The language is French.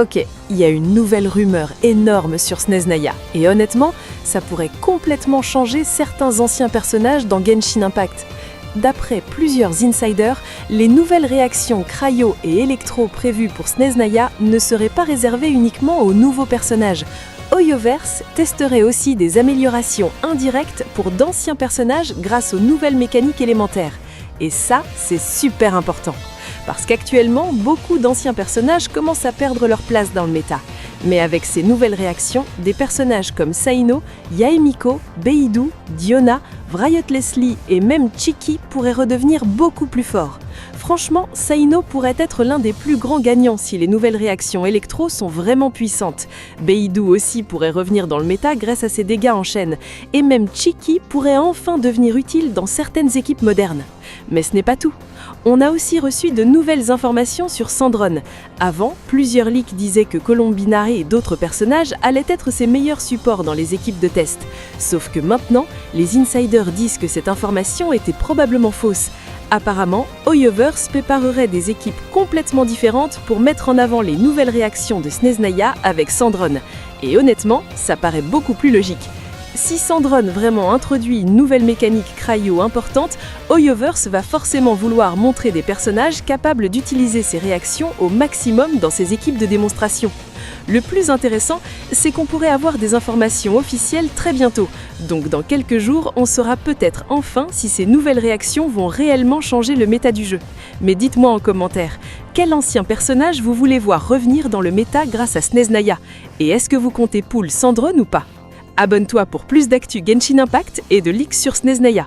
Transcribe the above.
Ok, il y a une nouvelle rumeur énorme sur Snezhnaya, et honnêtement, ça pourrait complètement changer certains anciens personnages dans Genshin Impact. D'après plusieurs insiders, les nouvelles réactions Cryo et Electro prévues pour Snezhnaya ne seraient pas réservées uniquement aux nouveaux personnages. Hoyoverse testerait aussi des améliorations indirectes pour d'anciens personnages grâce aux nouvelles mécaniques élémentaires. Et ça, c'est super important. Parce qu'actuellement, beaucoup d'anciens personnages commencent à perdre leur place dans le méta. Mais avec ces nouvelles réactions, des personnages comme Saino, Yaemiko, Beidou, Diona, Vriot Leslie et même Chiki pourraient redevenir beaucoup plus forts. Franchement, Saino pourrait être l'un des plus grands gagnants si les nouvelles réactions électro sont vraiment puissantes. Beidou aussi pourrait revenir dans le méta grâce à ses dégâts en chaîne. Et même Chiki pourrait enfin devenir utile dans certaines équipes modernes. Mais ce n'est pas tout. On a aussi reçu de nouvelles informations sur Sandron. Avant, plusieurs leaks disaient que Colombinare et d'autres personnages allaient être ses meilleurs supports dans les équipes de test. Sauf que maintenant, les insiders disent que cette information était probablement fausse. Apparemment, Hoyoverse préparerait des équipes complètement différentes pour mettre en avant les nouvelles réactions de Snezhnaya avec Sandron. Et honnêtement, ça paraît beaucoup plus logique. Si Sandron vraiment introduit une nouvelle mécanique cryo importante, Hoyoverse va forcément vouloir montrer des personnages capables d'utiliser ces réactions au maximum dans ses équipes de démonstration. Le plus intéressant, c'est qu'on pourrait avoir des informations officielles très bientôt. Donc dans quelques jours, on saura peut-être enfin si ces nouvelles réactions vont réellement changer le méta du jeu. Mais dites-moi en commentaire, quel ancien personnage vous voulez voir revenir dans le méta grâce à Snezhnaya? Et est-ce que vous comptez pull Sandron ou pas? Abonne-toi pour plus d'actu Genshin Impact et de leaks sur Snezhnaya.